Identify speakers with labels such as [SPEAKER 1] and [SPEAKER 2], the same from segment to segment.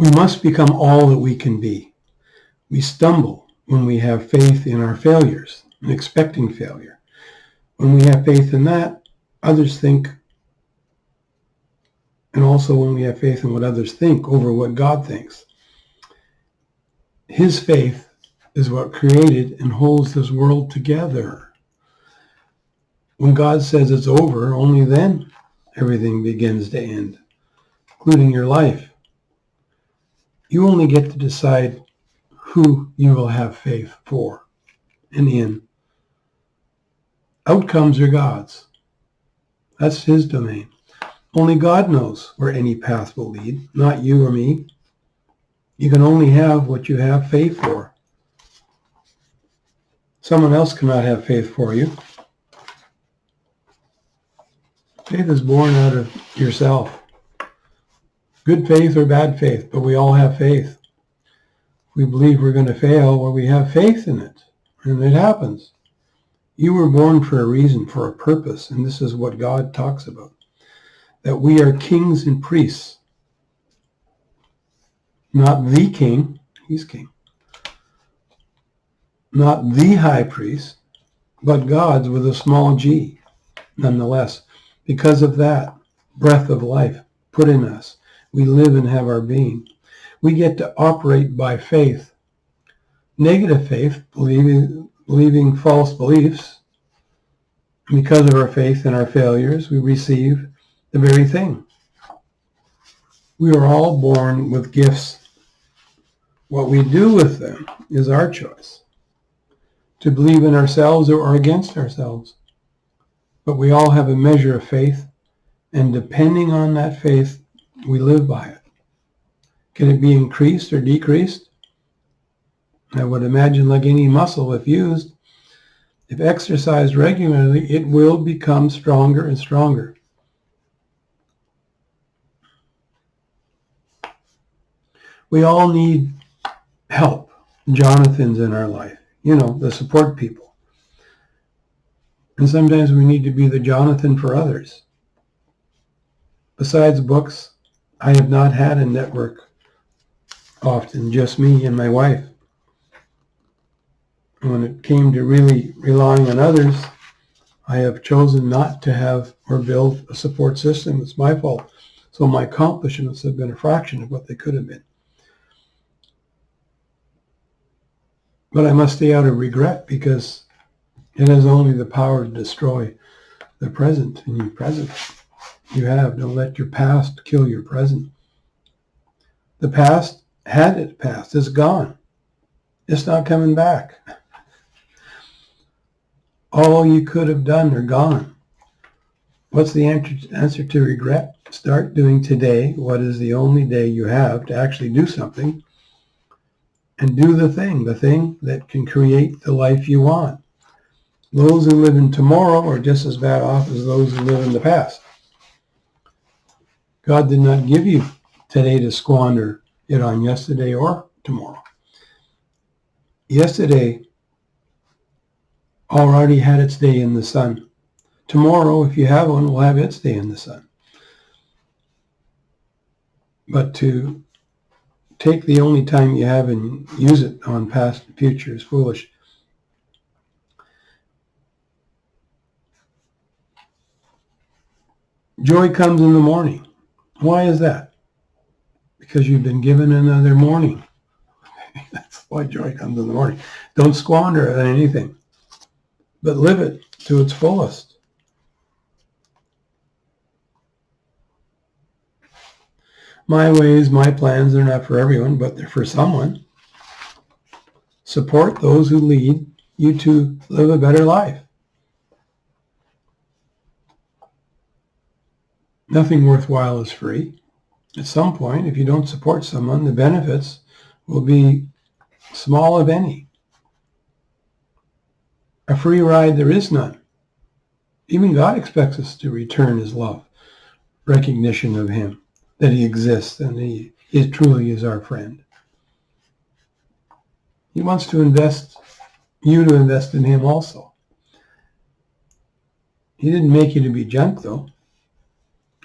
[SPEAKER 1] We must become all that we can be. We stumble when we have faith in our failures and expecting failure. When we have faith in that, others think, and also when we have faith in what others think over what God thinks. His faith is what created and holds this world together. When God says it's over, only then everything begins to end, including your life. You only get to decide who you will have faith for and in. Outcomes are God's. That's his domain. Only God knows where any path will lead, not you or me. You can only have what you have faith for. Someone else cannot have faith for you. Faith is born out of yourself. Good faith or bad faith, but we all have faith. We believe we're going to fail, well, we have faith in it, and it happens. You were born for a reason, for a purpose, and this is what God talks about. That we are kings and priests. Not the king, he's king. Not the high priest, but God's with a small g, nonetheless. Because of that breath of life put in us, we live and have our being. We get to operate by faith. Negative faith, believing false beliefs. Because of our faith in our failures, we receive the very thing. We are all born with gifts. What we do with them is our choice. To believe in ourselves or against ourselves. But we all have a measure of faith, and depending on that faith, we live by it. Can it be increased or decreased? I would imagine like any muscle, if used, if exercised regularly, it will become stronger and stronger. We all need help, Jonathans in our life, the support people. And sometimes we need to be the Jonathan for others. Besides books, I have not had a network often, just me and my wife. When it came to really relying on others, I have chosen not to have or build a support system. It's my fault. So my accomplishments have been a fraction of what they could have been. But I must stay out of regret because it has only the power to destroy the present. And your present you have. Don't let your past kill your present. The past had its past. It's gone. It's not coming back. All you could have done are gone. What's the answer to regret? Start doing today what is the only day you have to actually do something, and do the thing that can create the life you want. Those who live in tomorrow are just as bad off as those who live in the past. God did not give you today to squander it on yesterday or tomorrow. Yesterday already had its day in the sun. Tomorrow, if you have one, will have its day in the sun. But to take the only time you have and use it on past and future is foolish. Joy comes in the morning. Why is that? Because you've been given another morning. That's why joy comes in the morning. Don't squander it on anything, but live it to its fullest. My ways, my plans, they're not for everyone, but they're for someone. Support those who lead you to live a better life. Nothing worthwhile is free. At some point, if you don't support someone, the benefits will be small, if any. A free ride, there is none. Even God expects us to return his love, recognition of him, that he exists and he truly is our friend. He wants to invest in him also. He didn't make you to be junk, though.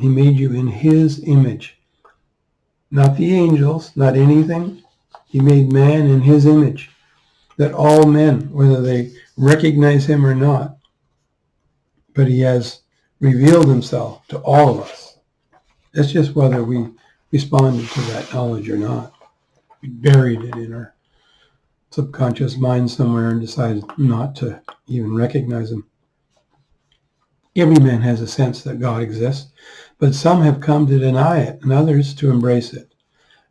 [SPEAKER 1] He made you in his image. not the angels, not anything. He made man in his image, that all men, whether they recognize him or not, but he has revealed himself to all of us. It's just whether we responded to that knowledge or not. We buried it in our subconscious mind somewhere and decided not to even recognize him. Every man has a sense that God exists, but some have come to deny it and others to embrace it.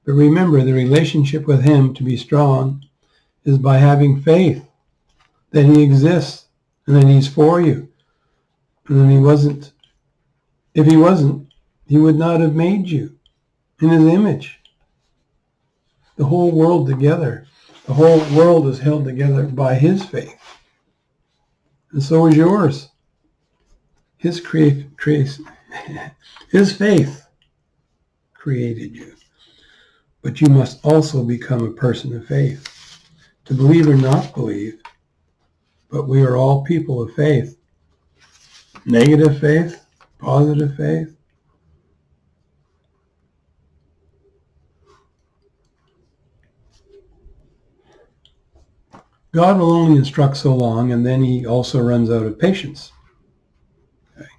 [SPEAKER 1] But remember, the relationship with him to be strong is by having faith that he exists and that he's for you. And then if he wasn't, he would not have made you in his image. The whole world together. The whole world is held together by his faith. And so is yours. His faith created you. But you must also become a person of faith. To believe or not believe, but we are all people of faith. Negative faith, positive faith. God will only instruct so long, and then he also runs out of patience. Okay.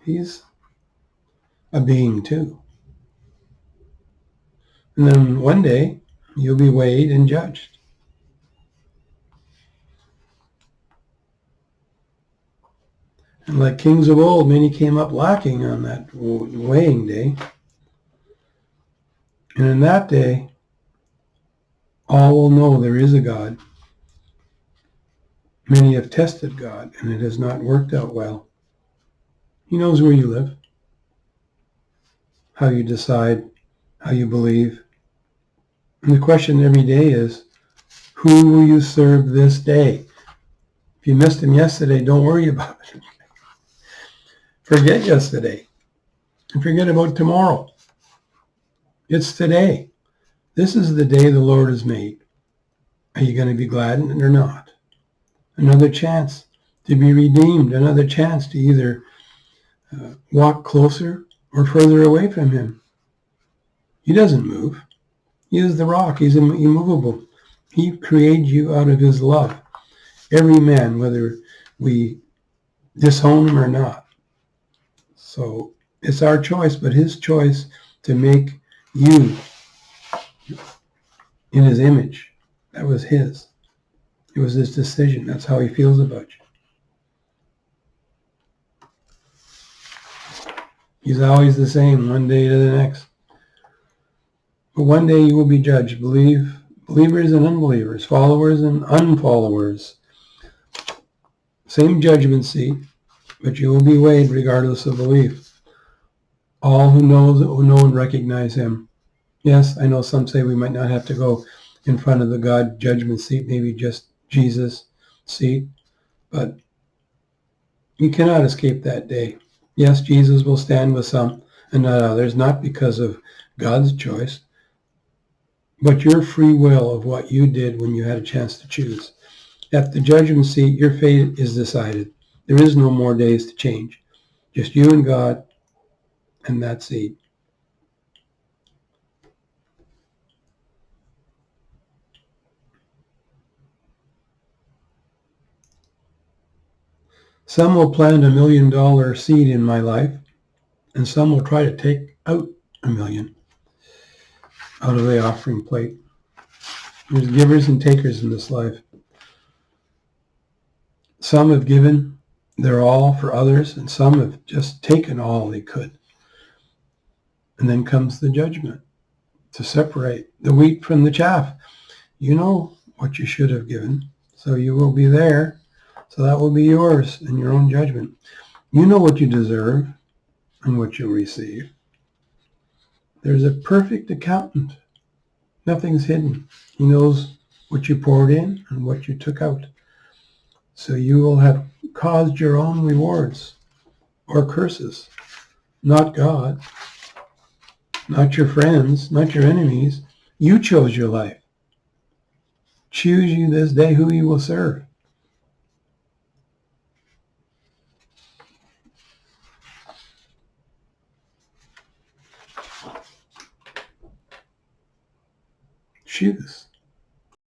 [SPEAKER 1] He's a being too. And then one day, you'll be weighed and judged. And like kings of old, many came up lacking on that weighing day. And in that day, all will know there is a God. Many have tested God, and it has not worked out well. He knows where you live, how you decide, how you believe. And the question every day is, who will you serve this day? If you missed him yesterday, don't worry about it. Forget yesterday and forget about tomorrow. It's today. This is the day the Lord has made. Are you going to be glad in it or not? Another chance to be redeemed, another chance to either walk closer or further away from him. He doesn't move. He is the rock. He's immovable. He created you out of his love. Every man, whether we disown him or not. So it's our choice, but his choice to make you in his image. That was his. It was his decision. That's how he feels about you. He's always the same, one day to the next. But one day you will be judged. Believers and unbelievers, followers and unfollowers. Same judgment seat, but you will be weighed regardless of belief. All who know and recognize him. Yes, I know some say we might not have to go in front of the God judgment seat, maybe just Jesus' seat, but you cannot escape that day. Yes, Jesus will stand with some and not others, not because of God's choice, but your free will of what you did when you had a chance to choose. At the judgment seat, your fate is decided. There is no more days to change. Just you and God and that seat. Some will plant $1 million seed in my life, and some will try to take out $1 million out of the offering plate. There's givers and takers in this life. Some have given their all for others, and some have just taken all they could. And then comes the judgment to separate the wheat from the chaff. You know what you should have given, so you will be there. So that will be yours in your own judgment. You know what you deserve and what you'll receive. There's a perfect accountant. Nothing's hidden. He knows what you poured in and what you took out. So you will have caused your own rewards or curses, not God, not your friends, not your enemies. You chose your life. Choose you this day who you will serve. shoes.